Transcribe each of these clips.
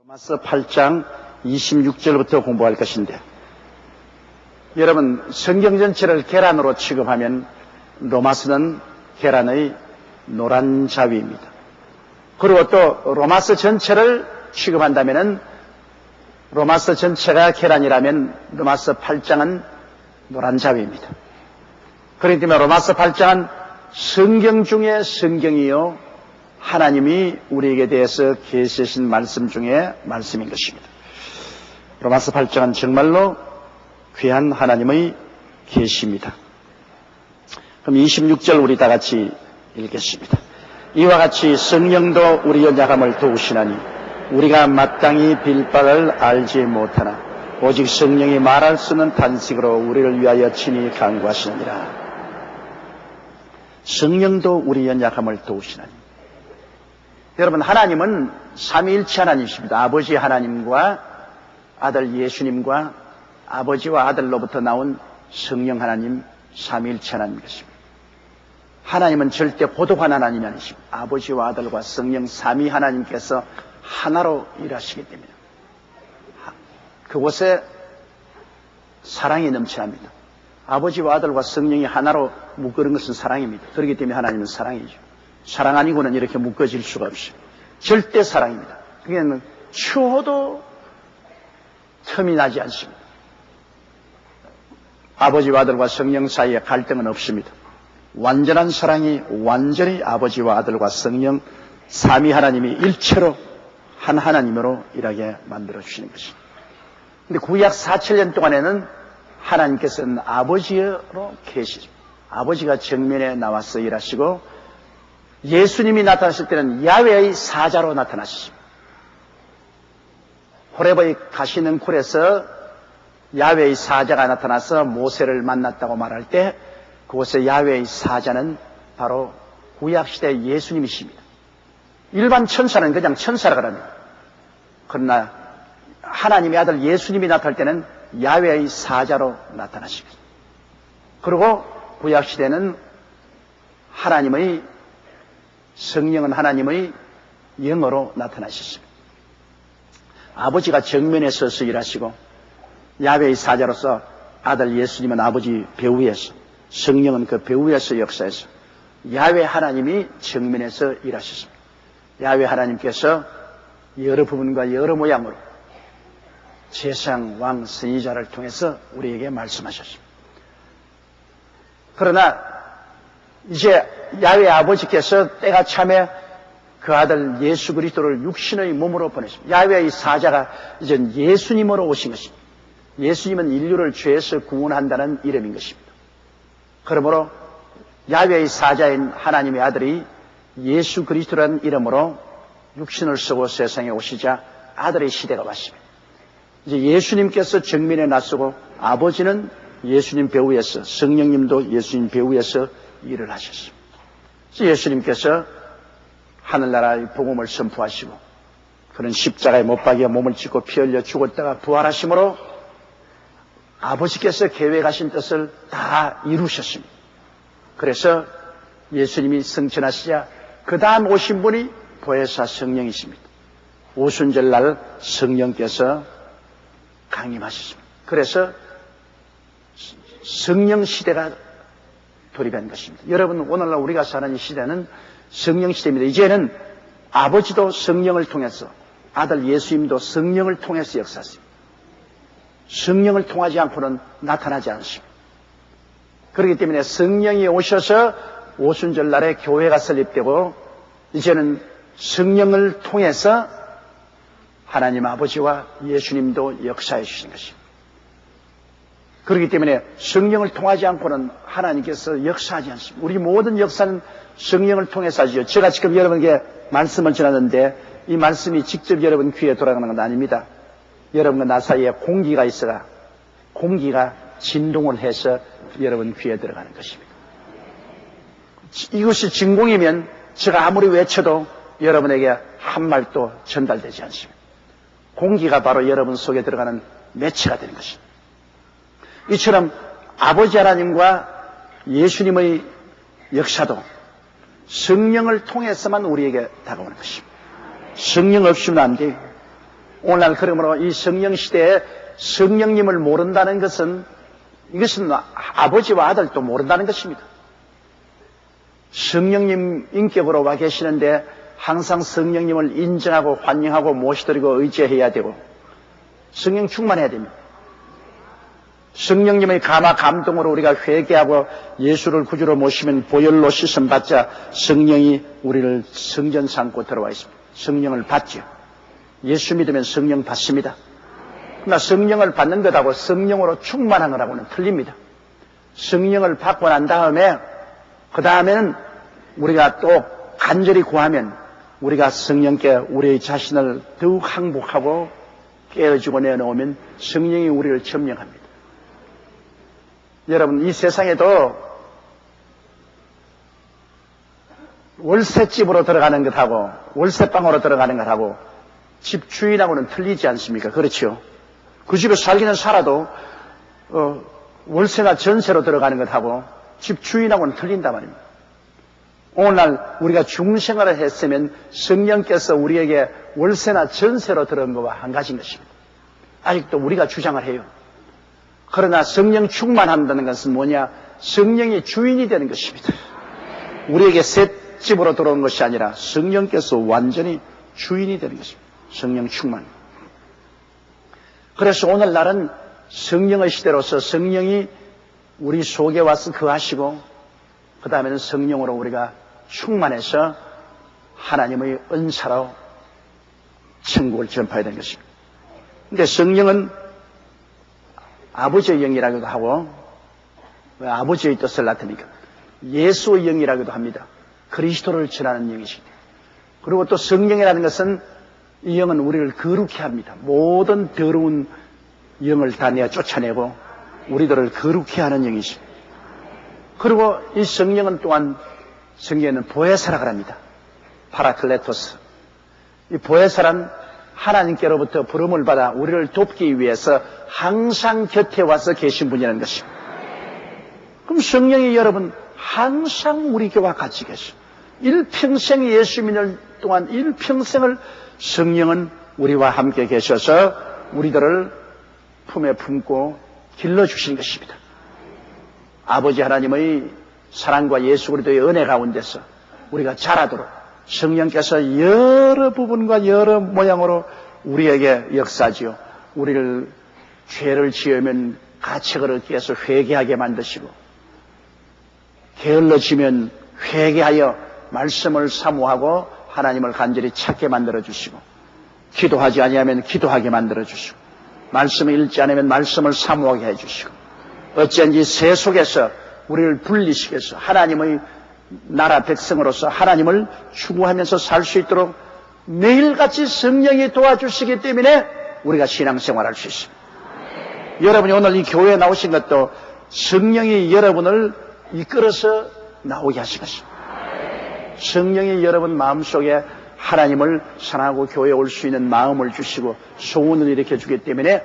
로마서 8장 26절부터 공부할 것인데, 여러분 성경 전체를 계란으로 취급하면 로마서는 계란의 노란 자위입니다. 그리고 또 로마서 전체를 취급한다면 로마서 전체가 계란이라면 로마서 8장은 노란 자위입니다. 그렇기 때문에 로마서 8장은 성경 중에 성경이요 하나님이 우리에게 대해서 계시하신 말씀 중에 말씀인 것입니다. 로마서 8장은 정말로 귀한 하나님의 계시입니다. 그럼 26절 우리 다 같이 읽겠습니다. 이와 같이 성령도 우리 연약함을 도우시나니 우리가 마땅히 빌 바를 알지 못하나 오직 성령이 말할 수 없는 탄식으로 우리를 위하여 친히 간구하시느니라. 성령도 우리 연약함을 도우시나니, 여러분 하나님은 삼위일체 하나님이십니다. 아버지 하나님과 아들 예수님과 아버지와 아들로부터 나온 성령 하나님, 삼위일체 하나님이십니다. 하나님은 절대 고독한 하나님이 아니십니다. 아버지와 아들과 성령 삼위 하나님께서 하나로 일하시기 때문에 그곳에 사랑이 넘쳐납니다. 아버지와 아들과 성령이 하나로 묶어는 것은 사랑입니다. 그렇기 때문에 하나님은 사랑이죠. 사랑 아니고는 이렇게 묶어질 수가 없어요. 절대 사랑입니다. 그게는 추호도 틈이 나지 않습니다. 아버지와 아들과 성령 사이에 갈등은 없습니다. 완전한 사랑이 완전히 아버지와 아들과 성령 삼위 하나님이 일체로 한 하나님으로 일하게 만들어주시는 것입니다. 그런데 구약 4,700년 동안에는 하나님께서는 아버지로 계시죠. 아버지가 정면에 나와서 일하시고 예수님이 나타났을 때는 야훼의 사자로 나타나셨습니다. 호렙의 가시는 굴에서 야훼의 사자가 나타나서 모세를 만났다고 말할 때 그곳에 야훼의 사자는 바로 구약시대 예수님이십니다. 일반 천사는 그냥 천사라고 합니다. 그러나 하나님의 아들 예수님이 나타날 때는 야훼의 사자로 나타나십니다. 그리고 구약시대는 하나님의 성령은 하나님의 영으로 나타나셨습니다. 아버지가 정면에 서서 일하시고 야훼의 사자로서 아들 예수님은 아버지 배후에서, 성령은 그 배후에서 역사해서 야훼 하나님이 정면에서 일하셨습니다. 야훼 하나님께서 여러 부분과 여러 모양으로 제사장, 왕, 선지자를 통해서 우리에게 말씀하셨습니다. 그러나 이제 야훼 아버지께서 때가 참에 그 아들 예수 그리스도를 육신의 몸으로 보내십니다. 야훼의 사자가 이제 예수님으로 오신 것입니다. 예수님은 인류를 죄에서 구원한다는 이름인 것입니다. 그러므로 야훼의 사자인 하나님의 아들이 예수 그리스도라는 이름으로 육신을 쓰고 세상에 오시자 아들의 시대가 왔습니다. 이제 예수님께서 정면에 나서고 아버지는 예수님 배후에서, 성령님도 예수님 배후에서 일을 하셨습니다. 예수님께서 하늘나라의 복음을 선포하시고 그런 십자가에 못 박여 몸을 찢고 피 흘려 죽었다가 부활하심으로 아버지께서 계획하신 뜻을 다 이루셨습니다. 그래서 예수님이 승천하시자 그 다음 오신 분이 보혜사 성령이십니다. 오순절날 성령께서 강림하셨습니다. 그래서 성령 시대가 돌입한 것입니다. 여러분 오늘날 우리가 사는 이 시대는 성령 시대입니다. 이제는 아버지도 성령을 통해서, 아들 예수님도 성령을 통해서 역사하십니다. 성령을 통하지 않고는 나타나지 않습니다. 그렇기 때문에 성령이 오셔서 오순절날에 교회가 설립되고 이제는 성령을 통해서 하나님 아버지와 예수님도 역사해 주신 것입니다. 그렇기 때문에 성령을 통하지 않고는 하나님께서 역사하지 않습니다. 우리 모든 역사는 성령을 통해서 하죠. 제가 지금 여러분에게 말씀을 전하는데 이 말씀이 직접 여러분 귀에 돌아가는 건 아닙니다. 여러분과 나 사이에 공기가 있어가 공기가 진동을 해서 여러분 귀에 들어가는 것입니다. 이것이 진공이면 제가 아무리 외쳐도 여러분에게 한 말도 전달되지 않습니다. 공기가 바로 여러분 속에 들어가는 매체가 되는 것입니다. 이처럼 아버지 하나님과 예수님의 역사도 성령을 통해서만 우리에게 다가오는 것입니다. 성령 없이는 안 돼요. 오늘날 그러므로 이 성령 시대에 성령님을 모른다는 것은 이것은 아버지와 아들도 모른다는 것입니다. 성령님 인격으로 와 계시는데 항상 성령님을 인정하고 환영하고 모시드리고 의지해야 되고 성령 충만해야 됩니다. 성령님의 감화 감동으로 우리가 회개하고 예수를 구주로 모시면 보혈로 씻음 받자 성령이 우리를 성전 삼고 들어와 있습니다. 성령을 받죠. 예수 믿으면 성령 받습니다. 그러나 성령을 받는 것하고 성령으로 충만한 것하고는 틀립니다. 성령을 받고 난 다음에 그 다음에는 우리가 또 간절히 구하면 우리가 성령께 우리의 자신을 더욱 항복하고 깨어지고 내놓으면 성령이 우리를 점령합니다. 여러분, 이 세상에도 월세집으로 들어가는 것하고 월세방으로 들어가는 것하고 집주인하고는 틀리지 않습니까? 그렇죠? 그 집에 살기는 살아도 월세나 전세로 들어가는 것하고 집주인하고는 틀린단 말입니다. 오늘날 우리가 중생활을 했으면 성령께서 우리에게 월세나 전세로 들어온 것과 한 가지인 것입니다. 아직도 우리가 주장을 해요. 그러나 성령 충만한다는 것은 뭐냐? 성령이 주인이 되는 것입니다. 우리에게 새 집으로 들어온 것이 아니라 성령께서 완전히 주인이 되는 것입니다. 성령 충만. 그래서 오늘날은 성령의 시대로서 성령이 우리 속에 와서 거하시고 그 다음에는 성령으로 우리가 충만해서 하나님의 은사로 천국을 전파해야 되는 것입니다. 그런데 성령은 아버지의 영이라고도 하고, 왜 아버지의 뜻을 나타내니까 예수의 영이라고도 합니다. 그리스도를 전하는 영이십니다. 그리고 또 성령이라는 것은 이 영은 우리를 거룩해 합니다. 모든 더러운 영을 다 내어 쫓아내고 우리들을 거룩해 하는 영이십니다. 그리고 이 성령은 또한 성경에는 보혜사라고 합니다. 파라클레토스. 이 보혜사란 하나님께로부터 부름을 받아 우리를 돕기 위해서 항상 곁에 와서 계신 분이라는 것입니다. 그럼 성령이 여러분 항상 우리 곁과 같이 계십니다. 일평생 예수 믿는 동안 일평생을 성령은 우리와 함께 계셔서 우리들을 품에 품고 길러주시는 것입니다. 아버지 하나님의 사랑과 예수 그리스도의 은혜 가운데서 우리가 자라도록 성령께서 여러 부분과 여러 모양으로 우리에게 역사지요. 우리를 죄를 지으면 가책을 얻기 위해서 회개하게 만드시고 게을러지면 회개하여 말씀을 사모하고 하나님을 간절히 찾게 만들어주시고 기도하지 아니하면 기도하게 만들어주시고 말씀을 읽지 않으면 말씀을 사모하게 해주시고 어쩐지 새 속에서 우리를 분리시켜서 하나님의 나라 백성으로서 하나님을 추구하면서 살 수 있도록 매일같이 성령이 도와주시기 때문에 우리가 신앙생활할 수 있습니다. 여러분이 오늘 이 교회에 나오신 것도 성령이 여러분을 이끌어서 나오게 하신 것입니다. 성령이 여러분 마음속에 하나님을 사랑하고 교회에 올 수 있는 마음을 주시고 소원을 일으켜 주기 때문에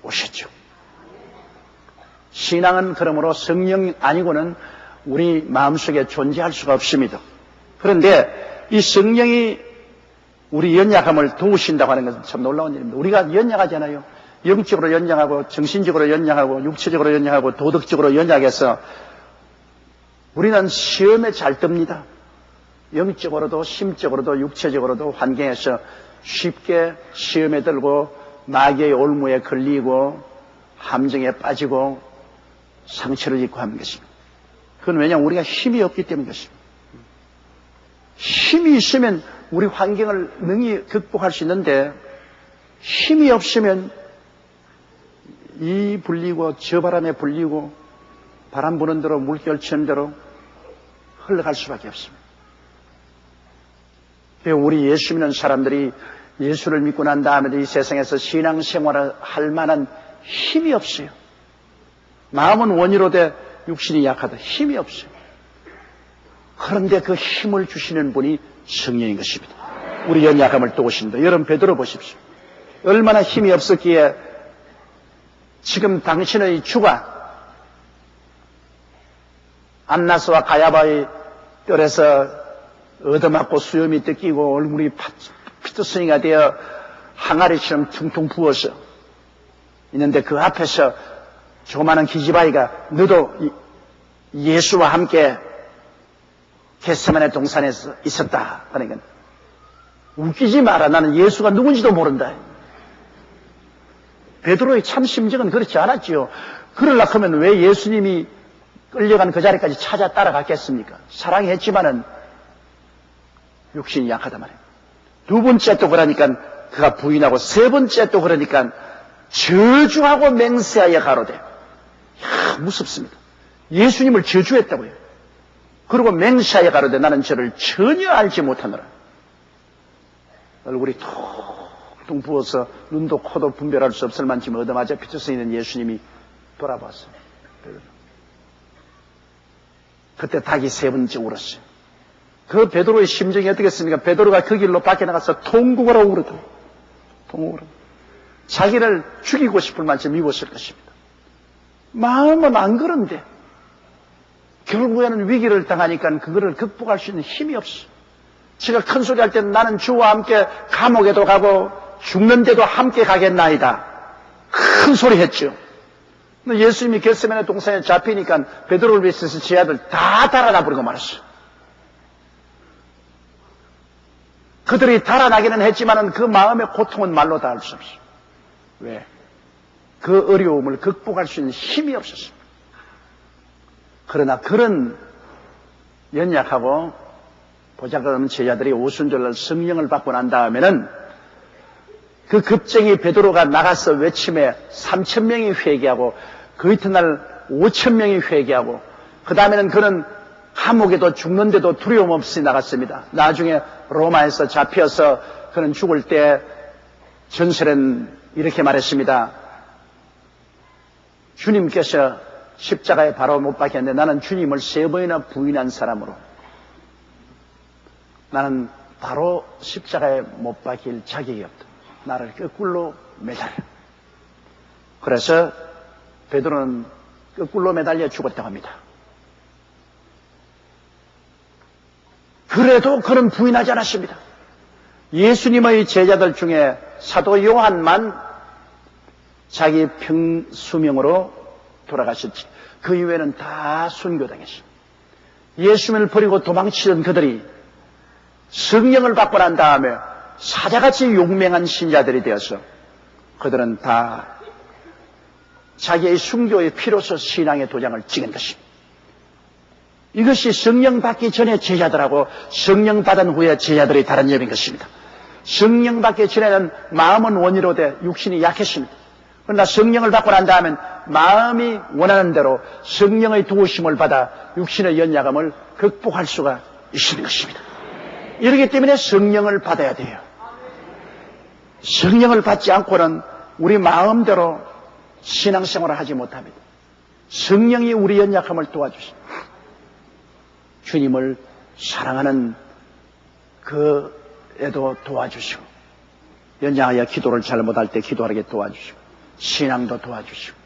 오셨죠. 신앙은 그러므로 성령 아니고는 우리 마음속에 존재할 수가 없습니다. 그런데 이 성령이 우리 연약함을 도우신다고 하는 것은 참 놀라운 일입니다. 우리가 연약하잖아요. 영적으로 연약하고 정신적으로 연약하고 육체적으로 연약하고 도덕적으로 연약해서 우리는 시험에 잘 뜹니다. 영적으로도 심적으로도 육체적으로도 환경에서 쉽게 시험에 들고 마귀의 올무에 걸리고 함정에 빠지고 상처를 입고 하는 것입니다. 그건 왜냐하면 우리가 힘이 없기 때문인 것입니다. 힘이 있으면 우리 환경을 능히 극복할 수 있는데 힘이 없으면 이 불리고 저 바람에 불리고 바람 부는 대로 물결 치는 대로 흘러갈 수밖에 없습니다. 우리 예수 믿는 사람들이 예수를 믿고 난 다음에도 이 세상에서 신앙생활을 할 만한 힘이 없어요. 마음은 원이로되 육신이 약하다. 힘이 없어요. 그런데 그 힘을 주시는 분이 성령인 것입니다. 우리 연약함을 도우신다. 여러분 베드로 보십시오. 얼마나 힘이 없었기에 지금 당신의 주가 안나스와 가야바의 뜰에서 얻어맞고 수염이 뜯기고 얼굴이 피투성이가 되어 항아리처럼 퉁퉁 부어서 있는데 그 앞에서 조그마한 기집아이가 너도 예수와 함께 겟세마네 동산에서 있었다. 그러니까 웃기지 마라. 나는 예수가 누군지도 모른다. 베드로의 참 심정은 그렇지 않았지요. 그러려고 하면 왜 예수님이 끌려간 그 자리까지 찾아 따라갔겠습니까? 사랑했지만은 육신이 약하단 말이에요. 두 번째 또 그러니까 그가 부인하고 세 번째 또 그러니까 저주하고 맹세하여 가로되. 야, 무섭습니다. 예수님을 저주했다고요. 그리고 맹세하여 가로되 나는 저를 전혀 알지 못하노라. 얼굴이 퉁퉁 부어서 눈도 코도 분별할 수 없을 만큼 얻어맞아 비쳐서 있는 예수님이 돌아봤어요. 그때 닭이 세 번째 울었어요. 그 베드로의 심정이 어떻겠습니까? 베드로가 그 길로 밖에 나가서 통곡을 하고 그러더라고요. 통곡을 하고. 자기를 죽이고 싶을 만큼 미웠을 것입니다. 마음은 안 그런데 결국에는 위기를 당하니까 그거를 극복할 수 있는 힘이 없어. 제가 큰 소리 할 때는 나는 주와 함께 감옥에도 가고 죽는데도 함께 가겠나이다. 큰 소리 했죠. 예수님이 겟세마네 동산에 잡히니까 베드로를 위해서 제 아들 다 달아나 버리고 말았어요. 그들이 달아나기는 했지만은 그 마음의 고통은 말로 다 할 수 없어요. 왜? 그 어려움을 극복할 수 있는 힘이 없었습니다. 그러나 그런 연약하고 보잘것없는 제자들이 오순절날 성령을 받고 난 다음에는 그 급쟁이 베드로가 나가서 외침에 3,000명이 회개하고 그 이튿날 5,000명이 회개하고 그 다음에는 그는 감옥에도 죽는데도 두려움 없이 나갔습니다. 나중에 로마에서 잡혀서 그는 죽을 때 전설은 이렇게 말했습니다. 주님께서 십자가에 바로 못 박혔는데 나는 주님을 3번이나 부인한 사람으로 나는 바로 십자가에 못 박힐 자격이 없다. 나를 거꾸로 매달려. 그래서 베드로는 거꾸로 매달려 죽었다고 합니다. 그래도 그는 부인하지 않았습니다. 예수님의 제자들 중에 사도 요한만 자기 평수명으로 돌아가셨지. 그 이외에는 다 순교당했어요. 예수님을 버리고 도망치던 그들이 성령을 받고 난 다음에 사자같이 용맹한 신자들이 되어서 그들은 다 자기의 순교의 피로서 신앙의 도장을 찍은 것입니다. 이것이 성령 받기 전에 제자들하고 성령 받은 후에 제자들이 다른 점인 것입니다. 성령 받기 전에는 마음은 원이로 돼 육신이 약했습니다. 그러나 성령을 받고 난 다음엔 마음이 원하는 대로 성령의 도우심을 받아 육신의 연약함을 극복할 수가 있는 것입니다. 이렇기 때문에 성령을 받아야 돼요. 성령을 받지 않고는 우리 마음대로 신앙생활을 하지 못합니다. 성령이 우리 연약함을 도와주십니다. 주님을 사랑하는 그에도 도와주시고 연장하여 기도를 잘못할 때 기도하게 도와주시고 신앙도 도와주시고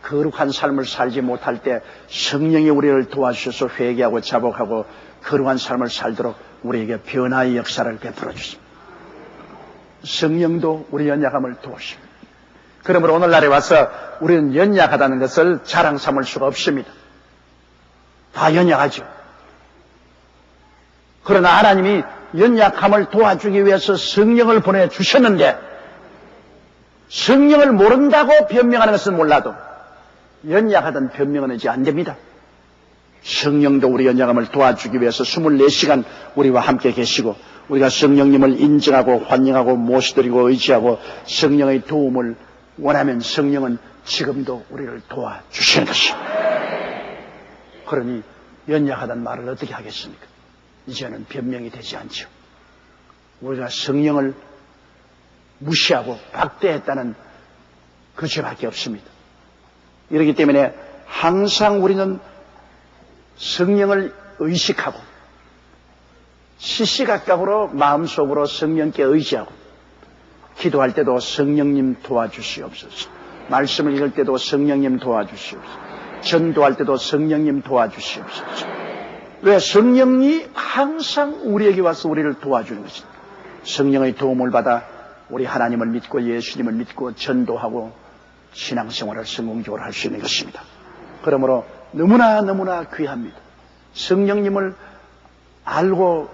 거룩한 삶을 살지 못할 때 성령이 우리를 도와주셔서 회개하고 자복하고 거룩한 삶을 살도록 우리에게 변화의 역사를 베풀어 주십니다. 성령도 우리 연약함을 도우십니다. 그러므로 오늘날에 와서 우리는 연약하다는 것을 자랑 삼을 수가 없습니다. 다 연약하죠. 그러나 하나님이 연약함을 도와주기 위해서 성령을 보내주셨는데 성령을 모른다고 변명하는 것은 몰라도 연약하던 변명은 이제 안 됩니다. 성령도 우리 연약함을 도와주기 위해서 24시간 우리와 함께 계시고 우리가 성령님을 인정하고 환영하고 모시드리고 의지하고 성령의 도움을 원하면 성령은 지금도 우리를 도와주시는 것입니다. 그러니 연약하다는 말을 어떻게 하겠습니까? 이제는 변명이 되지 않죠. 우리가 성령을 무시하고 박대했다는 그 죄밖에 없습니다. 이렇기 때문에 항상 우리는 성령을 의식하고 시시각각으로 마음속으로 성령께 의지하고 기도할 때도 성령님 도와주시옵소서. 말씀을 읽을 때도 성령님 도와주시옵소서. 전도할 때도 성령님 도와주시옵소서. 왜? 성령이 항상 우리에게 와서 우리를 도와주는 것입니다. 성령의 도움을 받아 우리 하나님을 믿고 예수님을 믿고 전도하고 신앙생활을 성공적으로 할 수 있는 것입니다. 그러므로 너무나 귀합니다. 성령님을 알고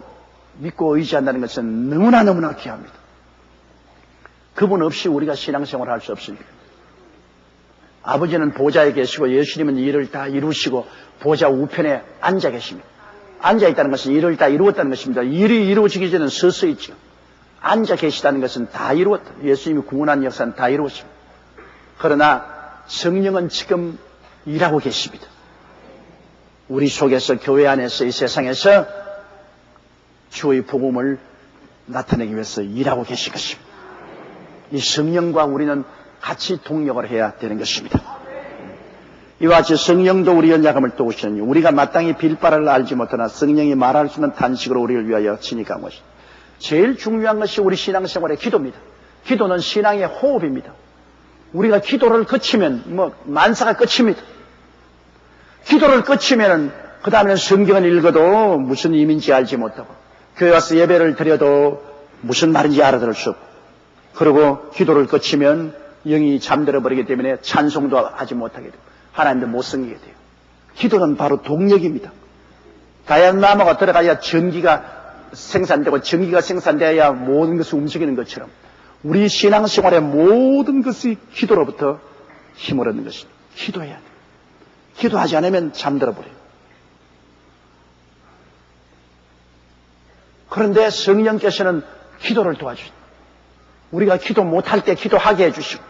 믿고 의지한다는 것은 너무나 귀합니다. 그분 없이 우리가 신앙생활을 할 수 없습니다. 아버지는 보좌에 계시고 예수님은 일을 다 이루시고 보좌 우편에 앉아 계십니다. 앉아 있다는 것은 일을 다 이루었다는 것입니다. 일이 이루어지기 전에는 서서 있죠. 앉아 계시다는 것은 다 이루었다. 예수님이 구원한 역사는 다 이루었습니다. 그러나 성령은 지금 일하고 계십니다. 우리 속에서 교회 안에서 이 세상에서 주의 복음을 나타내기 위해서 일하고 계신 것입니다. 이 성령과 우리는 같이 동력을 해야 되는 것입니다. 이와 같이 성령도 우리 연약함을 도우시니 우리가 마땅히 빌 바를 알지 못하나 성령이 말할 수 있는 탄식으로 우리를 위하여 치니까 것이. 제일 중요한 것이 우리 신앙생활의 기도입니다. 기도는 신앙의 호흡입니다. 우리가 기도를 그치면 만사가 끝입니다. 기도를 그치면은 그 다음에는 성경을 읽어도 무슨 의미인지 알지 못하고 교회 와서 예배를 드려도 무슨 말인지 알아들을 수 없고 그리고 기도를 그치면 영이 잠들어 버리기 때문에 찬송도 하지 못하게 되고 하나님도 못 섬기게 돼요. 기도는 바로 동력입니다. 다이아나모가 들어가야 전기가 생산되고 전기가 생산되어야 모든 것이 움직이는 것처럼 우리 신앙생활의 모든 것이 기도로부터 힘을 얻는 것입니다. 기도해야 돼요. 기도하지 않으면 잠들어 버려요. 그런데 성령께서는 기도를 도와주십니다. 우리가 기도 못할 때 기도하게 해주시고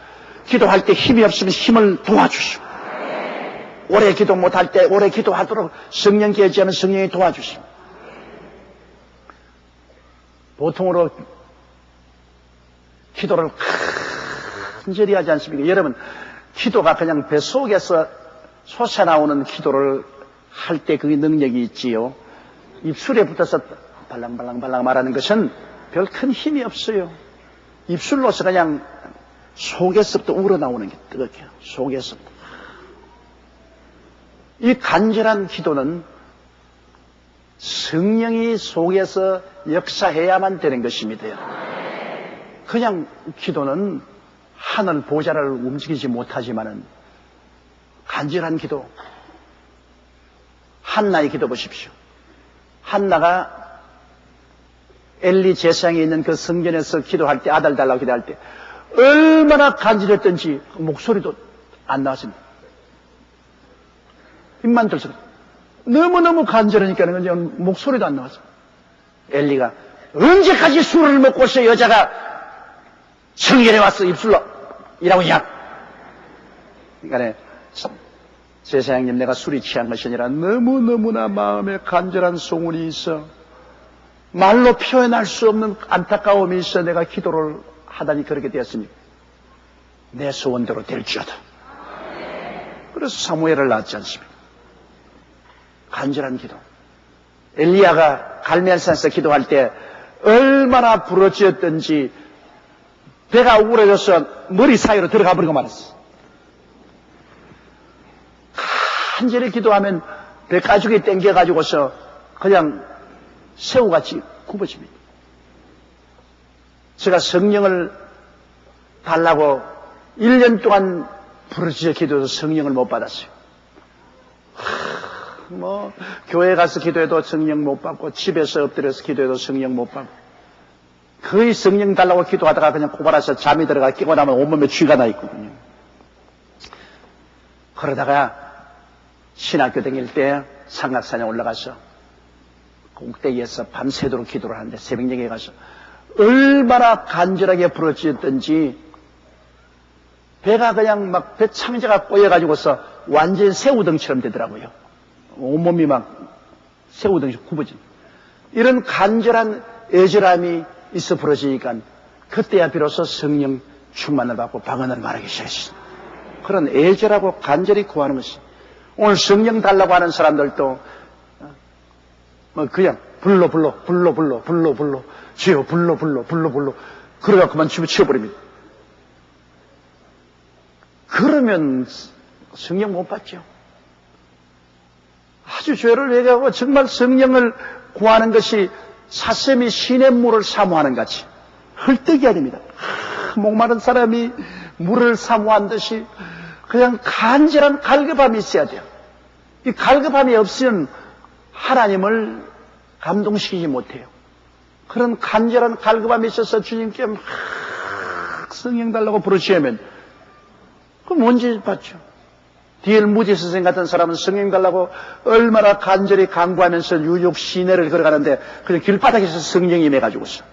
기도할 때 힘이 없으면 힘을 도와주시고 오래 기도 못할 때 오래 기도하도록 성령께 의지하면 성령이 도와주시고 보통으로 기도를 간절히 하지 않습니까? 여러분 기도가 그냥 뱃속에서 솟아나오는 기도를 할 때 그 능력이 있지요. 입술에 붙어서 발랑발랑 말하는 것은 별 큰 힘이 없어요. 입술로서 그냥 속에서부터 우러나오는 게 뜨겁게요. 속에서부터. 이 간절한 기도는 성령이 속에서 역사해야만 되는 것입니다. 그냥 기도는 하늘 보좌를 움직이지 못하지만은 간절한 기도. 한나의 기도 보십시오. 한나가 엘리 제사장에 있는 그 성전에서 기도할 때 아들 달라고 기도할 때 얼마나 간절했던지 목소리도 안 나왔습니다. 입만 들썩. 너무너무 간절하니까 그냥 목소리도 안 나왔습니다. 엘리가 언제까지 술을 먹고서 여자가 성전에 와서 입술로 이라고 했냐? 그러니까 제사장님 내가 술이 취한 것이 아니라 너무너무나 마음에 간절한 소원이 있어 말로 표현할 수 없는 안타까움이 있어 내가 기도를 하다니 그렇게 되었습니다. 내 소원대로 될지어다. 그래서 사무엘을 낳았지 않습니까? 간절한 기도. 엘리야가 갈멜산에서 기도할 때 얼마나 부러지었던지 배가 우울해져서 머리 사이로 들어가 버리고 말았어. 간절히 기도하면 배 가죽이 땡겨가지고서 그냥 새우같이 굽어집니다. 제가 성령을 달라고 1년 동안 부르짖어 기도해서 성령을 못 받았어요. 교회 가서 기도해도 성령 못 받고 집에서 엎드려서 기도해도 성령 못 받고 거의 성령 달라고 기도하다가 그냥 고발해서 잠이 들어가 깨고 나면 온몸에 쥐가 나 있거든요. 그러다가 신학교 다닐 때 삼각산에 올라가서 꼭대기에서 밤새도록 기도를 하는데 새벽녘에 가서 얼마나 간절하게 부러졌던지 배가 그냥 막 배 창자가 꼬여가지고서 완전 새우등처럼 되더라고요. 온몸이 막 새우등처럼 굽어진 이런 간절한 애절함이 있어 부러지니까 그때야 비로소 성령 충만을 받고 방언을 말하기 시작했습니다. 그런 애절하고 간절히 구하는 것이 오늘 성령 달라고 하는 사람들도 그냥 불러 주여 불러 그러다 그만 집어치워버립니다. 그러면 성령 못 받죠. 아주 죄를 회개하고 정말 성령을 구하는 것이 사슴이 시냇물을 사모하는 같이 헐떡이 아닙니다. 목마른 사람이 물을 사모한 듯이 그냥 간절한 갈급함이 있어야 돼요. 이 갈급함이 없으면 하나님을 감동시키지 못해요. 그런 간절한 갈급함이 있어서 주님께 막 성령 달라고 부르시면 그럼 뭔지 봤죠. D.L. 무디 선생 같은 사람은 성령 달라고 얼마나 간절히 간구하면서 유욕 시내를 걸어가는데 그냥 길바닥에서 성령이 임해가지고서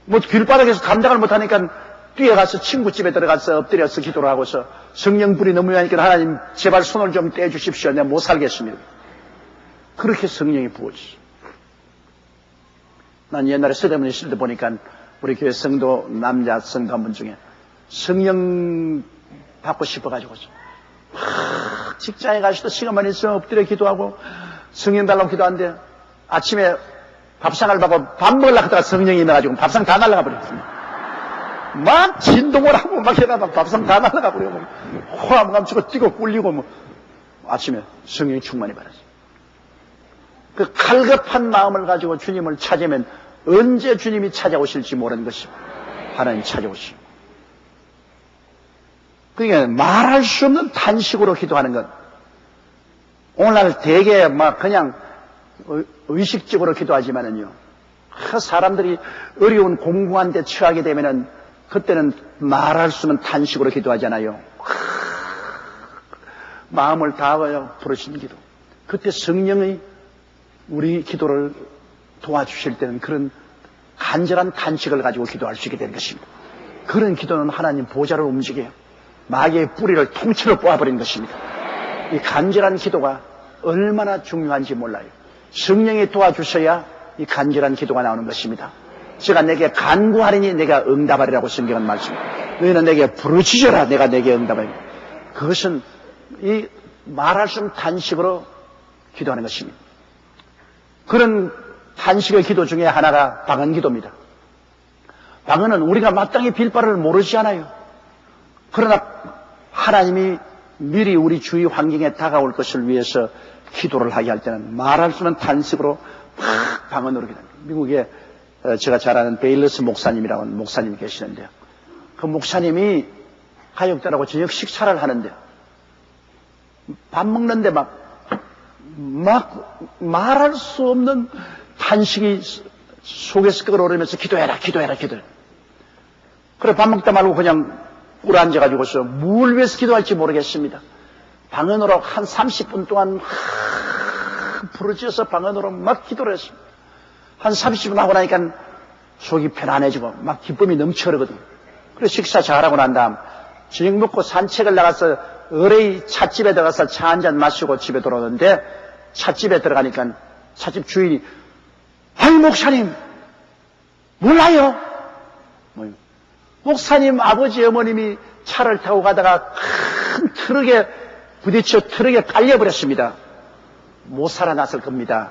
뭐 길바닥에서 감당을 못하니까 뛰어가서 친구 집에 들어가서 엎드려서 기도를 하고서 성령 불이 너무 나니까 하나님 제발 손을 좀 떼주십시오. 내가 못 살겠습니다. 그렇게 성령이 부어지죠. 난 옛날에 서대문에 있을 때 보니까 우리 교회 성도 남자 성도 한 분 중에 성령 받고 싶어가지고서 직장에 가서도 시간만 있으면 엎드려 기도하고 성령 달라고 기도하는데 아침에 밥상을 받고 밥 먹으려고 하다가 성령이 임해가지고 밥상 다 날아가 버렸습니다. 막 진동을 하고 막 해가지고 밥상 다 날아가 버리고 호흡 감추고 뛰고 꿀리고 뭐 아침에 성령이 충만히 받았어요. 그 갈급한 마음을 가지고 주님을 찾으면 언제 주님이 찾아오실지 모르는 것이고 하나님 찾아오시고 그러니까 말할 수 없는 탄식으로 기도하는 것. 오늘날 대개 막 그냥 의식적으로 기도하지만은요. 사람들이 어려운 공공한 데 처하게 되면은 그때는 말할 수 없는 탄식으로 기도하잖아요. 마음을 다하여 부르신 기도. 그때 성령의 우리 기도를 도와주실 때는 그런 간절한 탄식을 가지고 기도할 수 있게 되는 것입니다. 그런 기도는 하나님 보좌를 움직여요. 마귀의 뿌리를 통째로 뽑아버린 것입니다. 이 간절한 기도가 얼마나 중요한지 몰라요. 성령이 도와주셔야 이 간절한 기도가 나오는 것입니다. 제가 내게 간구하리니 내가 응답하리라고 성경은 말씀합니다. 너희는 내게 부르짖어라 내가 내게 응답하리니. 그것은 이 말할 수 없는 탄식으로 기도하는 것입니다. 그런 탄식의 기도 중에 하나가 방언 기도입니다. 방언은 우리가 마땅히 빌 바를 모르지 않아요. 그러나 하나님이 미리 우리 주위 환경에 다가올 것을 위해서 기도를 하게 할 때는 말할 수 없는 탄식으로 막 방언으로 기도합니다. 미국에 제가 잘 아는 베일러스 목사님이라고 하는 목사님이 계시는데요. 그 목사님이 가족들하고 저녁 식사를 하는데 밥 먹는데 막 말할 수 없는 탄식이 속에서 끓어오르면서 기도해라. 그래 밥 먹다 말고 그냥 꿇어앉아가지고서 뭘 위해서 기도할지 모르겠습니다. 방언으로 한 30분 동안 부르짖어서 방언으로 막 기도를 했습니다. 한 30분 하고 나니까 속이 편안해지고 막 기쁨이 넘쳐흐르거든요. 그래서 식사 잘하고 난 다음 저녁 먹고 산책을 나가서 어레이 찻집에 들어가서 차 한잔 마시고 집에 돌아오는데 찻집에 들어가니까 찻집 주인이 아이 목사님 몰라요? 목사님 아버지 어머님이 차를 타고 가다가 큰 트럭에 부딪혀 트럭에 깔려버렸습니다. 못 살아났을 겁니다.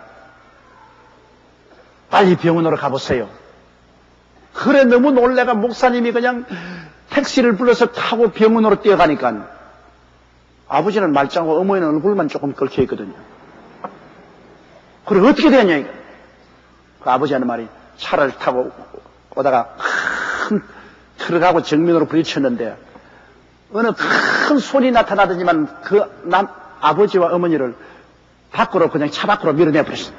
빨리 병원으로 가보세요. 그래 너무 놀래가 목사님이 그냥 택시를 불러서 타고 병원으로 뛰어가니까 아버지는 말짱하고 어머니는 얼굴만 조금 긁혀 있거든요. 그래 어떻게 되냐 이거. 그 아버지 하는 말이 차를 타고 오다가 큰 트럭하고 정면으로 부딪혔는데 어느 큰 손이 나타나더니만 그 아버지와 어머니를 밖으로 그냥 차 밖으로 밀어내버렸어요.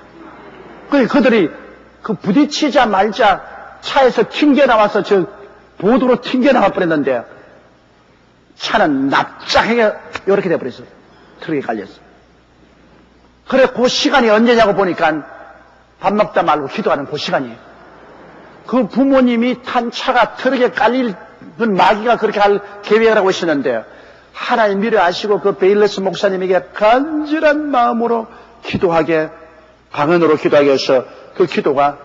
그들이 그 부딪히자말자 차에서 튕겨나와서 저 보도로 튕겨나와 버렸는데 차는 납작하게 이렇게 돼버렸어요. 트럭에 깔렸어요. 그래 그 시간이 언제냐고 보니까 밥 먹다 말고 기도하는 그 시간이에요. 그 부모님이 탄 차가 트럭에 깔릴 그 마귀가 그렇게 할 계획을 하고 있었는데 하나님 미리 아시고 그 베일러스 목사님에게 간절한 마음으로 기도하게 방언으로 기도하게 해서 그 기도가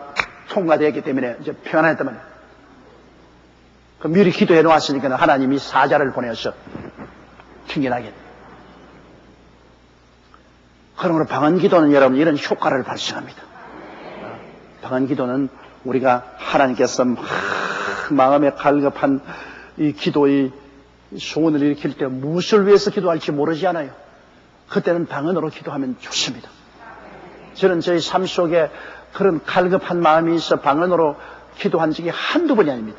통과되었기 때문에 이제 평안했단 말이에요. 그 미리 기도해 놓았으니까 하나님이 사자를 보내서 튕겨나게. 그러므로 방언 기도는 여러분 이런 효과를 발생합니다. 방언 기도는 우리가 하나님께서 마음에 갈급한 이 기도의 소원을 일으킬 때 무엇을 위해서 기도할지 모르지 않아요. 그때는 방언으로 기도하면 좋습니다. 저는 저희 삶 속에 그런 갈급한 마음이 있어 방언으로 기도한 적이 한두 번이 아닙니다.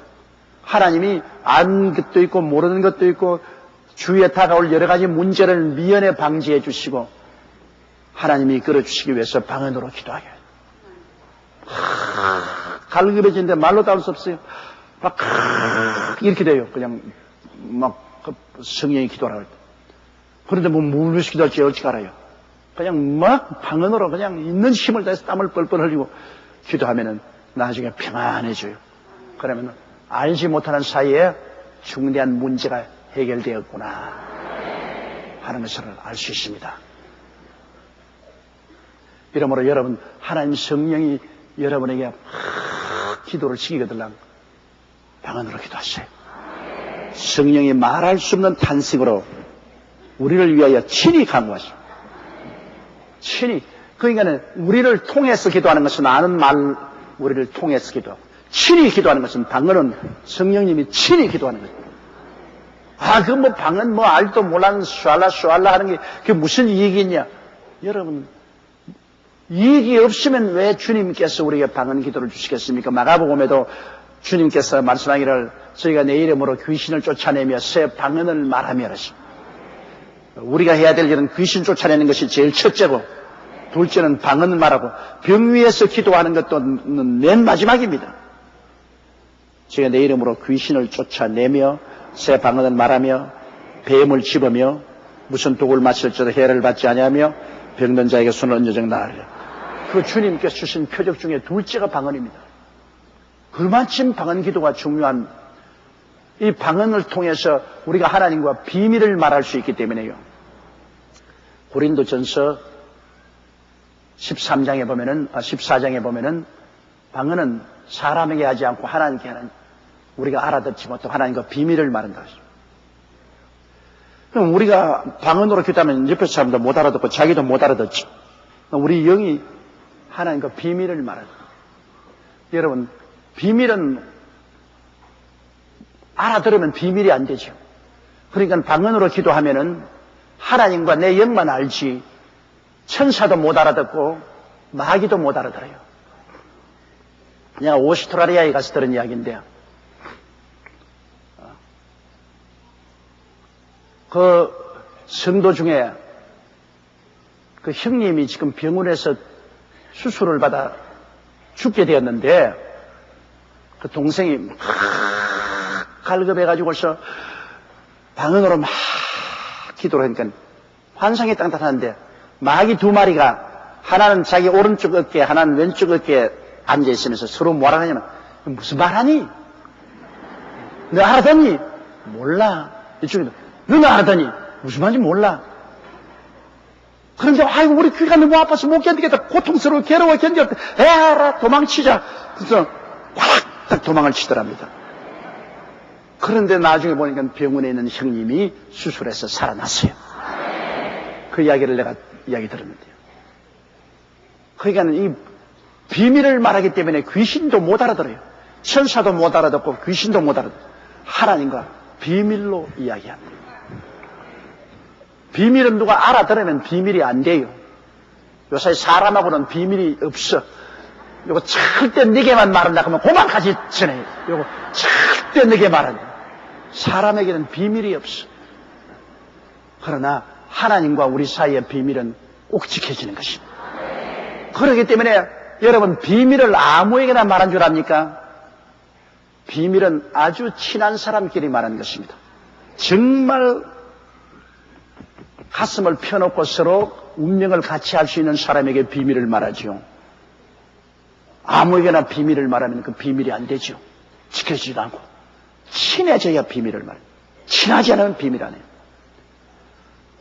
하나님이 아는 것도 있고 모르는 것도 있고 주위에 다가올 여러 가지 문제를 미연에 방지해 주시고 하나님이 이끌어주시기 위해서 방언으로 기도하게 해요. 갈급해지는데 말로 다 할 수 없어요. 막 이렇게 돼요. 그냥 막 성령이 기도하라 할 때. 그런데 뭐 무엇이 기도할지 어찌 알아요. 그냥 막 방언으로 그냥 있는 힘을 다해서 땀을 뻘뻘 흘리고 기도하면은 나중에 평안해져요. 그러면 알지 못하는 사이에 중대한 문제가 해결되었구나 하는 것을 알 수 있습니다. 이러므로 여러분, 하나님 성령이 여러분에게 기도를 시키거들랑 방언으로 기도하세요. 성령이 말할 수 없는 탄식으로 우리를 위하여 친히 강구하시오. 친히. 그러니까 우리를 통해서 기도하는 것은 아는 말, 우리를 통해서 기도하고, 친히 기도하는 것은 방언은 성령님이 친히 기도하는 거죠. 그 뭐 방언 뭐 알도 몰라는 슈알라 하는 게 그게 무슨 이익이 있냐? 여러분, 이익이 없으면 왜 주님께서 우리에게 방언 기도를 주시겠습니까? 마가복음에도 주님께서 말씀하기를 저희가 내 이름으로 귀신을 쫓아내며 새 방언을 말하며 하십니다. 우리가 해야 될 일은 귀신 쫓아내는 것이 제일 첫째고, 둘째는 방언을 말하고, 병 위에서 기도하는 것도 맨 마지막입니다. 저희가 내 이름으로 귀신을 쫓아내며 새 방언을 말하며 뱀을 집으며 무슨 독을 마실지도 해를 받지 아니하며 병든 자에게 손을 얹어정 나으리라. 그 주님께서 주신 표적 중에 둘째가 방언입니다. 그만큼 방언 기도가 중요한, 이 방언을 통해서 우리가 하나님과 비밀을 말할 수 있기 때문에요. 고린도전서 14장에 보면은 방언은 사람에게 하지 않고 하나님께 하는, 우리가 알아듣지 못하고 하나님과 비밀을 말한다. 그럼 우리가 방언으로 기도하면 옆에 사람도 못 알아듣고 자기도 못 알아듣죠. 우리 영이 하나님과 비밀을 말하죠. 여러분, 비밀은 알아들으면 비밀이 안 되죠. 그러니까 방언으로 기도하면은 하나님과 내 영만 알지 천사도 못 알아듣고 마귀도 못 알아들어요. 내가 오스트라리아에 가서 들은 이야기인데요. 그 성도 중에 그 형님이 지금 병원에서 수술을 받아 죽게 되었는데 그 동생이 막 갈급해가지고서 방언으로 막 기도를 하니까 환상이 땅땅하는데 마귀 두 마리가 하나는 자기 오른쪽 어깨 하나는 왼쪽 어깨에 앉아있으면서 서로 뭐라 하냐면 무슨 말하니? 너 알아듣니? 몰라. 이쪽에도 너는 알아듣니? 무슨 말인지 몰라. 그런데 아이고 우리 귀가 너무 아파서 못 견디겠다. 고통스러워 괴로워 견디겠다. 에라 도망치자. 그래서 확 도망을 치더랍니다. 그런데 나중에 보니까 병원에 있는 형님이 수술해서 살아났어요. 그 이야기를 내가 이야기 들었는데요. 그러니까 이 비밀을 말하기 때문에 귀신도 못 알아들어요. 천사도 못 알아듣고 귀신도 못 알아듣고 하나님과 비밀로 이야기합니다. 비밀은 누가 알아들으면 비밀이 안 돼요. 요새 사람하고는 비밀이 없어. 요거 절대 네게만 말한다 하면 그만까지 전해요. 요거 절대 네게 말한다. 사람에게는 비밀이 없어. 그러나 하나님과 우리 사이의 비밀은 꼭 지켜지는 것입니다. 그렇기 때문에 여러분 비밀을 아무에게나 말한 줄 압니까? 비밀은 아주 친한 사람끼리 말하는 것입니다. 정말 가슴을 펴놓고 서로 운명을 같이 할 수 있는 사람에게 비밀을 말하죠. 아무에게나 비밀을 말하면 그 비밀이 안 되죠. 지켜지지도 않고. 친해져야 비밀을 말해요. 친하지 않으면 비밀 안 해요.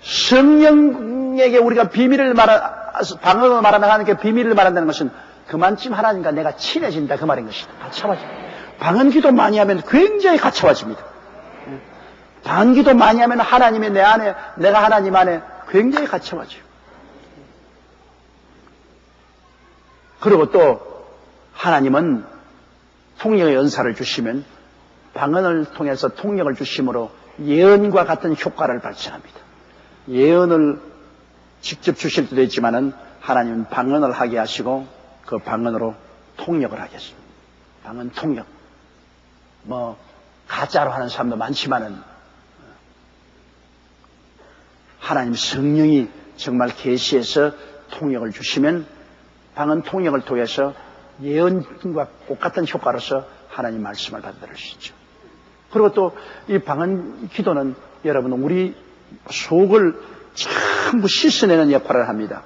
성령에게 우리가 비밀을 방언으로 말하는 하나님께 비밀을 말한다는 것은 그만큼 하나님과 내가 친해진다 그 말인 것이다. 가차워져. 방언 기도 많이 하면 굉장히 가차워집니다. 방언 기도 많이 하면 하나님이 내 안에, 내가 하나님 안에 굉장히 가차워져요. 그리고 또 하나님은 통역의 은사를 주시면 방언을 통해서 통역을 주심으로 예언과 같은 효과를 발생합니다. 예언을 직접 주실 때도 있지만은 하나님은 방언을 하게 하시고 그 방언으로 통역을 하게 하십니다. 방언 통역. 가짜로 하는 사람도 많지만은 하나님 성령이 정말 계시해서 통역을 주시면 방언 통역을 통해서 예언과 똑같은 효과로서 하나님 말씀을 받아들일 수 있죠. 그리고 또 이 방언 기도는 여러분 우리 속을 전부 씻어내는 역할을 합니다.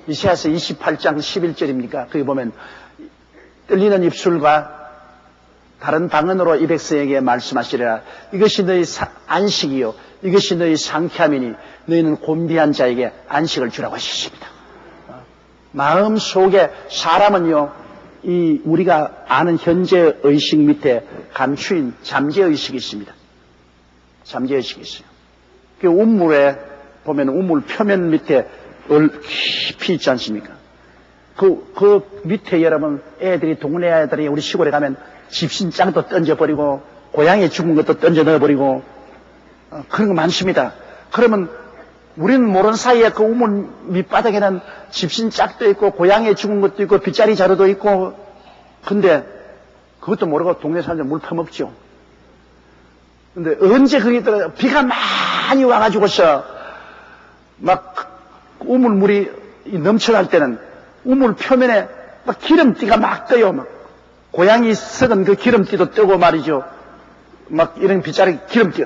이사야서 28장 11절입니까? 거기 보면 떨리는 입술과 다른 방언으로 이 백성에게 말씀하시리라. 이것이 너희 안식이요 이것이 너희 상쾌함이니 너희는 곤비한 자에게 안식을 주라고 하셨습니다. 마음 속에 사람은요 이 우리가 아는 현재 의식 밑에 감추인 잠재 의식이 있습니다. 잠재 의식이 있어요. 그 우물에 보면 우물 표면 밑에 깊이 있지 않습니까? 그 밑에 여러분 애들이 동네 애들이 우리 시골에 가면 집신장도 던져버리고 고양이 죽은 것도 던져 넣어버리고 그런 거 많습니다. 그러면 우리는 모르는 사이에 그 우물 밑바닥에는 집신짝도 있고 고양이 죽은 것도 있고 빗자리 자루도 있고 근데 그것도 모르고 동네 사람들 물 퍼먹죠. 근데 언제 거기 비가 많이 와가지고서 막 우물물이 넘쳐날 때는 우물 표면에 막 기름띠가 막 떠요. 막 고양이 썩은 그 기름띠도 뜨고 말이죠. 막 이런 빗자리 기름띠.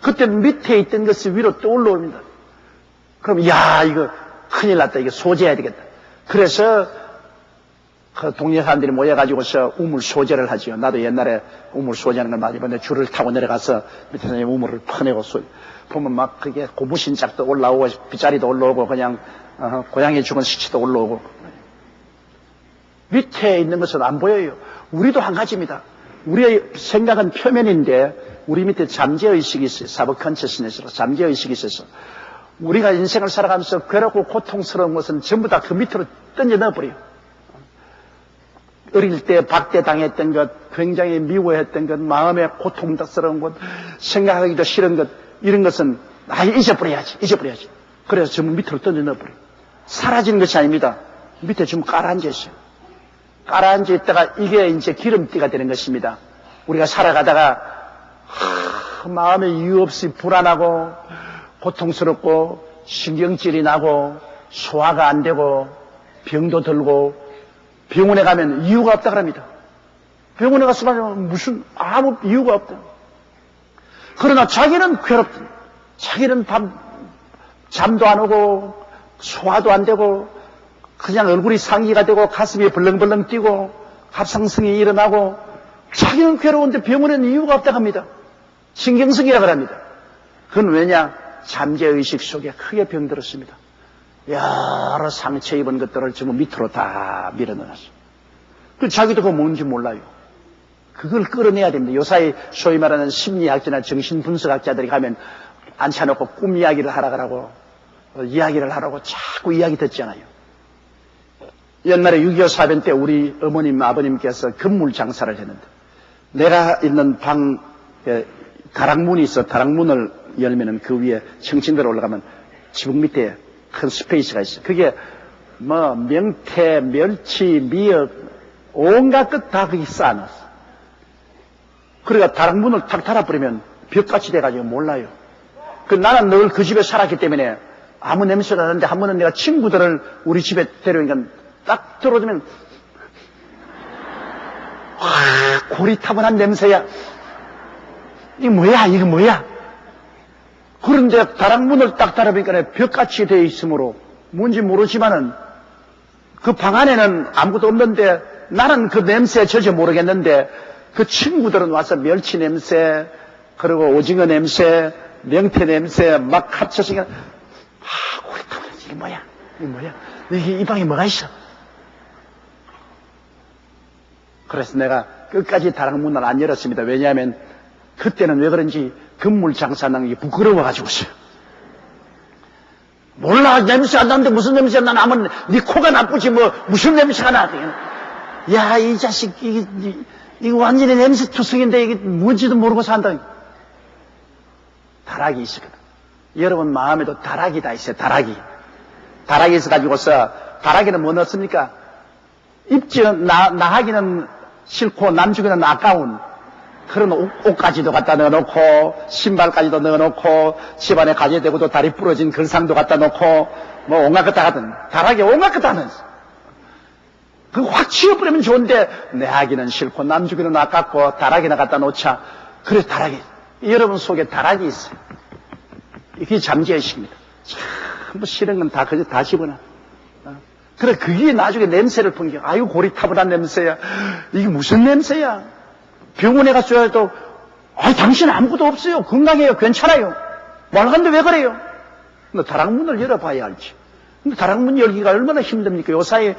그때 밑에 있던 것이 위로 또 올라옵니다. 그럼 야 이거 큰일 났다. 이거 소재해야 되겠다. 그래서 그 동네 사람들이 모여가지고서 우물 소재를 하지요. 나도 옛날에 우물 소재하는 걸 많이 봤는데 줄을 타고 내려가서 밑에서 우물을 퍼내고 보면 막 그게 고무신짝도 올라오고 빗자리도 올라오고 그냥 고양이 죽은 시체도 올라오고 밑에 있는 것은 안 보여요. 우리도 한 가지입니다. 우리의 생각은 표면인데 우리 밑에 잠재의식이 있어요. 사브컨셔스니스로 잠재의식이 있어서 우리가 인생을 살아가면서 괴롭고 고통스러운 것은 전부 다 그 밑으로 던져 넣어버려요. 어릴 때 박대당했던 것, 굉장히 미워했던 것, 마음에 고통스러운 것, 생각하기도 싫은 것, 이런 것은 잊어버려야지. 그래서 전부 밑으로 던져 넣어버려요. 사라지는 것이 아닙니다. 밑에 전부 깔아앉아 있어요. 깔아앉아 있다가 이게 이제 기름띠가 되는 것입니다. 우리가 살아가다가 마음에 이유 없이 불안하고 고통스럽고 신경질이 나고 소화가 안 되고 병도 들고 병원에 가면 이유가 없다 그럽니다. 병원에 가서 말하면 무슨 아무 이유가 없다. 그러나 자기는 괴롭다. 자기는 잠도 안 오고 소화도 안 되고 그냥 얼굴이 상기가 되고 가슴이 벌렁벌렁 뛰고 갑상선이 일어나고 자기는 괴로운데 병원에는 이유가 없다고 합니다. 신경성이라고 합니다. 그건 왜냐? 잠재의식 속에 크게 병들었습니다. 여러 상처 입은 것들을 전부 밑으로 다 밀어넣었어. 그 자기도 그거 뭔지 몰라요. 그걸 끌어내야 됩니다. 요사이 소위 말하는 심리학자나 정신분석학자들이 가면 앉혀놓고 꿈 이야기를 하라고 이야기를 하라고 자꾸 이야기 듣잖아요. 옛날에 6.25 사변 때 우리 어머님 아버님께서 건물 장사를 했는데 내가 있는 방 다락문이 있어. 다락문을 열면은 그 위에 층층대로 올라가면 지붕 밑에 큰 스페이스가 있어. 그게 뭐 명태, 멸치, 미역 온갖 것 다 거기 쌓아놨어. 그러니까 다락문을 탁 닫아버리면 벽같이 돼가지고 몰라요. 나는 늘 그 집에 살았기 때문에 아무 냄새가 나는데 한 번은 내가 친구들을 우리 집에 데려오니까 딱 들어오면 와 고리타분한 냄새야. 이게 뭐야? 그런데 다락문을 딱 닫아보니까 벽같이 되어 있으므로 뭔지 모르지만은 그 방 안에는 아무것도 없는데 나는 그 냄새에 전혀 모르겠는데 그 친구들은 와서 멸치 냄새 그리고 오징어 냄새 명태 냄새 막 합쳐서 고리타분해. 이게 뭐야? 이 방에 뭐가 있어? 그래서 내가 끝까지 다락문을 안 열었습니다. 왜냐하면 그때는 왜 그런지 건물 장사하는 게 부끄러워가지고서요. 몰라 냄새 안 나는데 무슨 냄새가 나나 하면 네 코가 나쁘지 뭐 무슨 냄새가 나. 야 이 자식 이거 완전히 냄새 투성인데 이게 뭔지도 모르고 산다. 다락이 있었거든. 여러분 마음에도 다락이 다 있어요. 다락이 있어가지고서 다락에는 뭐 넣습니까? 입지는 나하기는 싫고 남 주기는 아까운 그런 옷까지도 갖다 넣어놓고, 신발까지도 넣어놓고, 집안에 가재되고도 다리 부러진 걸상도 갖다 놓고, 뭐 온갖 것 다 하든, 다락에 온갖 것 다 넣었어. 그거 확 치워버리면 좋은데, 내 하기는 싫고, 남 주기는 아깝고, 다락이나 갖다 놓자. 그래, 다락이. 여러분 속에 다락이 있어요. 이게 잠재의식입니다. 전부 싫은 건 다 집어넣어. 그래, 그게 나중에 냄새를 풍겨. 아유, 고리타분한 냄새야. 이게 무슨 냄새야? 병원에 갔어도, 당신 아무것도 없어요. 건강해요. 괜찮아요. 말하는데 왜 그래요? 다락문을 열어봐야 알지. 근데 다락문 열기가 얼마나 힘듭니까? 요사이에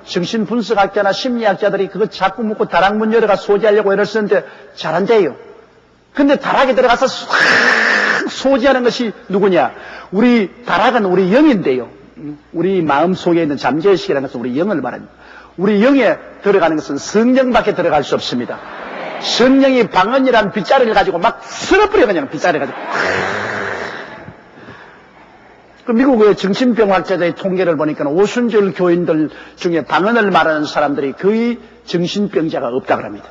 정신분석학자나 심리학자들이 그거 자꾸 묻고 다락문 열어가 소지하려고 애를 쓰는데 잘 안 돼요. 근데 다락에 들어가서 소지하는 것이 누구냐? 다락은 우리 영인데요. 우리 마음 속에 있는 잠재의식이라는 것은 우리 영을 말합니다. 우리 영에 들어가는 것은 성령밖에 들어갈 수 없습니다. 성령이 방언이란 빗자루를 가지고 막 쓸어버려, 그냥 빗자루 가지고. 그 미국의 정신병학자들의 통계를 보니까 오순절 교인들 중에 방언을 말하는 사람들이 거의 정신병자가 없다고 합니다.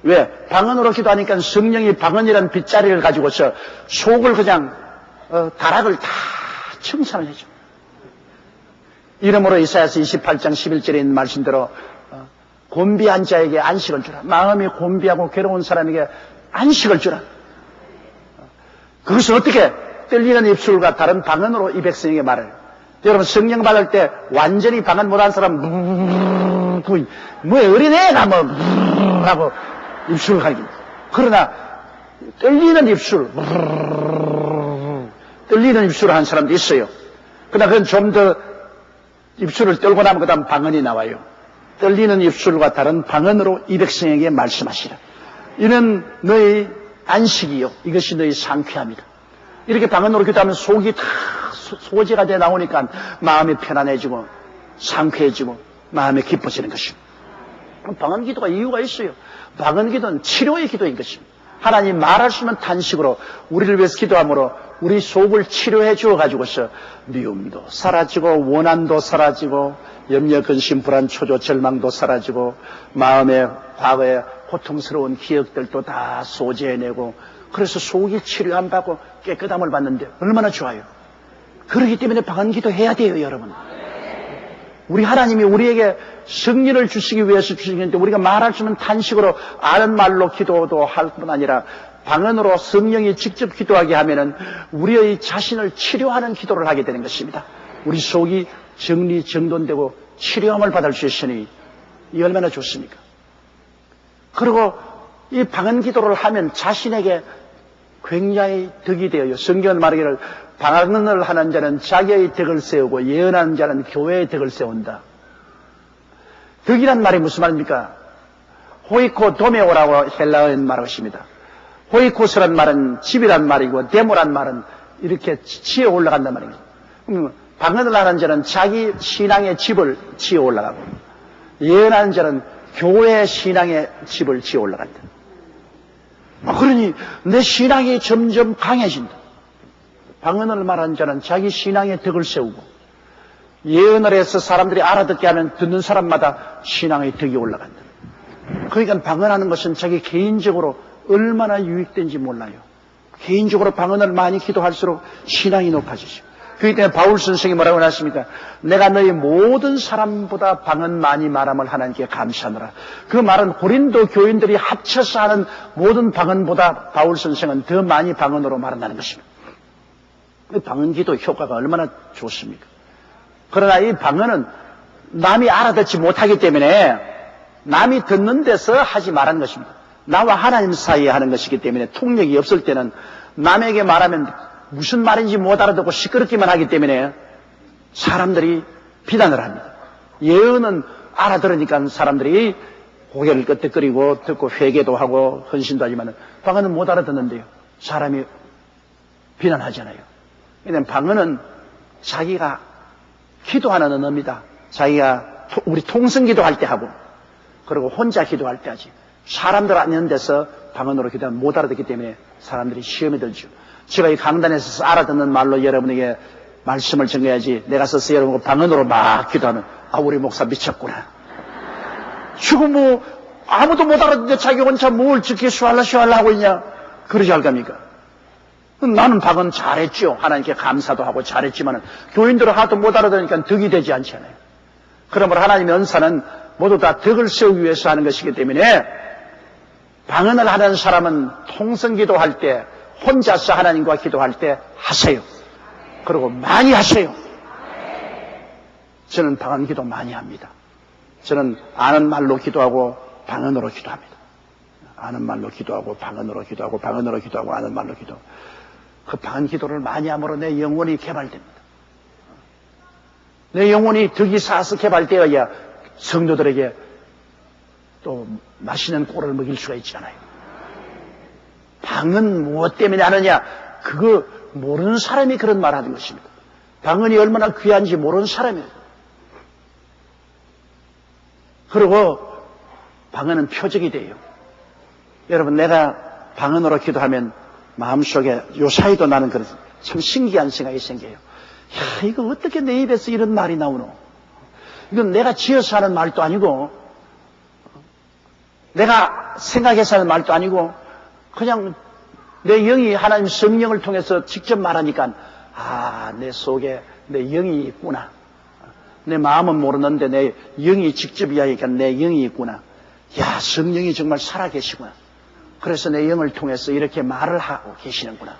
왜? 방언으로 기도하니까 성령이 방언이란 빗자루를 가지고서 속을 그냥 다락을 다 청산을 해줘. 이러므로 이사야서 28장 11절에 있는 말씀대로 곤비한 자에게 안식을 주라. 마음이 곤비하고 괴로운 사람에게 안식을 주라. 그것은 어떻게? 떨리는 입술과 다른 방언으로 이 백성에게 말을. 여러분 성령 받을 때 완전히 방언 못한 사람 어린애가 하고 입술을 가리기. 그러나 떨리는 입술을 한 사람도 있어요. 그러나 그건 좀 더 입술을 떨고 나면 그 다음 방언이 나와요. 떨리는 입술과 다른 방언으로 이 백성에게 말씀하시라. 이는 너희 안식이요. 이것이 너희 상쾌함이다. 이렇게 방언으로 기도하면 속이 다 소재가 돼 나오니까 마음이 편안해지고 상쾌해지고 마음이 기뻐지는 것입니다. 방언 기도가 이유가 있어요. 방언 기도는 치료의 기도인 것입니다. 하나님 말하시면 탄식으로 우리를 위해서 기도함으로 우리 속을 치료해 주어가지고서 미움도 사라지고 원한도 사라지고 염려, 근심, 불안, 초조, 절망도 사라지고 마음의 과거의 고통스러운 기억들도 다 소재해내고 그래서 속이 치료함 받고 깨끗함을 받는데 얼마나 좋아요. 그렇기 때문에 방언 기도 해야 돼요, 여러분. 우리 하나님이 우리에게 승리를 주시기 위해서 주시는데 우리가 말할 수 있는 탄식으로 아는 말로 기도도 할 뿐 아니라 방언으로 성령이 직접 기도하게 하면은 우리의 자신을 치료하는 기도를 하게 되는 것입니다. 우리 속이 정리, 정돈되고 치료함을 받을 수 있으니 이 얼마나 좋습니까? 그리고 이 방언 기도를 하면 자신에게 굉장히 덕이 되어요. 성경은 말하기를 방언을 하는 자는 자기의 덕을 세우고 예언하는 자는 교회의 덕을 세운다. 덕이란 말이 무슨 말입니까? 호이코 도메오라고 헬라어인 말하십니다. 호이코스란 말은 집이란 말이고 데모란 말은 이렇게 치어 올라간단 말입니다. 방언을 하는 자는 자기 신앙의 집을 치어 올라가고 예언하는 자는 교회의 신앙의 집을 치어 올라간다. 그러니 내 신앙이 점점 강해진다. 방언을 말하는 자는 자기 신앙의 덕을 세우고 예언을 해서 사람들이 알아듣게 하면 듣는 사람마다 신앙의 덕이 올라간다. 그러니까 방언하는 것은 자기 개인적으로 얼마나 유익된지 몰라요. 개인적으로 방언을 많이 기도할수록 신앙이 높아지죠. 그렇기 때문에 바울 선생이 뭐라고 하셨습니까? 내가 너희 모든 사람보다 방언 많이 말함을 하나님께 감사하노라. 그 말은 고린도 교인들이 합쳐서 하는 모든 방언보다 바울 선생은 더 많이 방언으로 말한다는 것입니다. 방언 기도 효과가 얼마나 좋습니까? 그러나 이 방언은 남이 알아듣지 못하기 때문에 남이 듣는 데서 하지 말라는 것입니다. 나와 하나님 사이에 하는 것이기 때문에 통역이 없을 때는 남에게 말하면 무슨 말인지 못 알아듣고 시끄럽기만 하기 때문에 사람들이 비난을 합니다. 예언은 알아들으니까 사람들이 고개를 끄덕거리고 듣고 회개도 하고 헌신도 하지만 방언은 못 알아듣는데요. 사람이 비난하잖아요. 그러니까 방언은 자기가 기도하는 언어입니다. 자기가 우리 통성기도 할 때 하고 그리고 혼자 기도할 때 하지. 사람들 안 있는 데서 방언으로 기도하면 못 알아듣기 때문에 사람들이 시험에 들죠. 제가 이 강단에서 알아듣는 말로 여러분에게 말씀을 전해야지 내가 서서 여러분 방언으로 막 기도하면 우리 목사 미쳤구나. 지금 아무도 못 알아듣는데 자기 혼자 뭘 저렇게 슈알라 하고 있냐? 그러지 않을겁니까? 나는 박은 잘했죠. 하나님께 감사도 하고 잘했지만 교인들은 하도 못 알아들으니까 덕이 되지 않잖아요. 그러므로 하나님의 은사는 모두 다 덕을 세우기 위해서 하는 것이기 때문에 방언을 하는 사람은 통성기도할 때 혼자서 하나님과 기도할 때 하세요. 그리고 많이 하세요. 저는 방언기도 많이 합니다. 저는 아는 말로 기도하고 방언으로 기도합니다. 아는 말로 기도하고 방언으로 기도하고 방언으로 기도하고 아는 말로 기도. 그 방언 기도를 많이 함으로 내 영혼이 개발됩니다. 내 영혼이 덕이 쌓아서 개발되어야 성도들에게 또 맛있는 꼴을 먹일 수가 있잖아요. 방언 무엇 때문에 하느냐? 그거 모르는 사람이 그런 말 하는 것입니다. 방언이 얼마나 귀한지 모르는 사람이에요. 그리고 방언은 표적이 돼요. 여러분, 내가 방언으로 기도하면 마음속에 요사이도 나는 그런 참 신기한 생각이 생겨요. 야, 이거 어떻게 내 입에서 이런 말이 나오노? 이건 내가 지어서 하는 말도 아니고 내가 생각해서 하는 말도 아니고 그냥 내 영이 하나님 성령을 통해서 직접 말하니까 내 속에 내 영이 있구나. 내 마음은 모르는데 내 영이 직접 이야기하니까 내 영이 있구나. 야, 성령이 정말 살아계시구나. 그래서 내 영을 통해서 이렇게 말을 하고 계시는구나.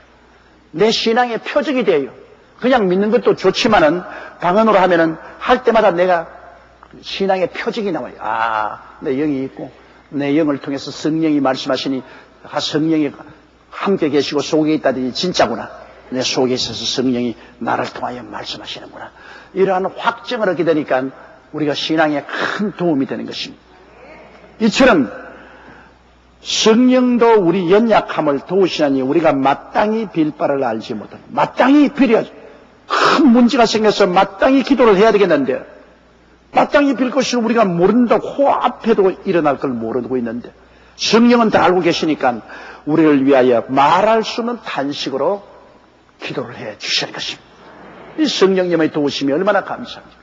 내 신앙의 표적이 돼요. 그냥 믿는 것도 좋지만은 방언으로 하면은 할 때마다 내가 신앙의 표적이 나와요. 내 영이 있고 내 영을 통해서 성령이 말씀하시니 성령이 함께 계시고 속에 있다더니 진짜구나. 내 속에 있어서 성령이 나를 통하여 말씀하시는구나. 이러한 확증을 얻게 되니까 우리가 신앙에 큰 도움이 되는 것입니다. 이처럼 성령도 우리 연약함을 도우시나니 우리가 마땅히 빌 바를 알지 못하고 마땅히 빌어야죠. 큰 문제가 생겨서 마땅히 기도를 해야 되겠는데 마땅히 빌 것을 우리가 모른다. 코앞에도 일어날 걸 모르고 있는데 성령은 다 알고 계시니까 우리를 위하여 말할 수 없는 탄식으로 기도를 해 주시는 것입니다. 이 성령님의 도우심이 얼마나 감사합니까?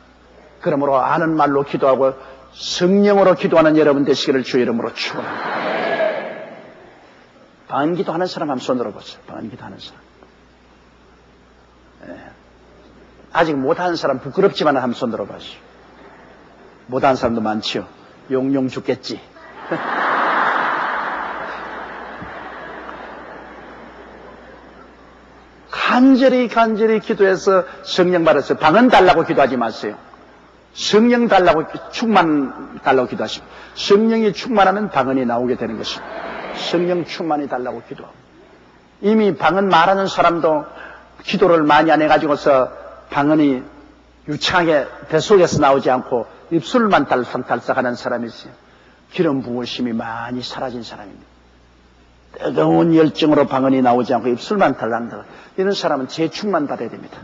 그러므로 아는 말로 기도하고 성령으로 기도하는 여러분 되시기를 주의 이름으로 축원합니다. 방언 기도하는 사람 한번 손 들어보세요. 방언 기도하는 사람. 아직 못하는 사람 부끄럽지만 한번 손 들어보시오. 못하는 사람도 많지요. 용용 죽겠지. 간절히 기도해서 성령 받았어요. 방언 달라고 기도하지 마세요. 성령 달라고, 충만 달라고 기도하십시오. 성령이 충만하면 방언이 나오게 되는 것입니다. 성령 충만이 달라고 기도하고. 이미 방언 말하는 사람도 기도를 많이 안 해가지고서 방언이 유창하게 뱃속에서 나오지 않고 입술만 달싹달싹하는 사람이 있어요. 기름 부으심이 많이 사라진 사람입니다. 뜨거운 열정으로 방언이 나오지 않고 입술만 달랑달랑. 이런 사람은 재충만 받아야 됩니다.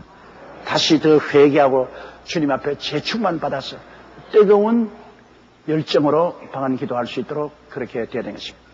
다시 더 회개하고 주님 앞에 재충만 받아서 뜨거운 열정으로 방언 기도할 수 있도록 그렇게 되어야 되는 것입니다.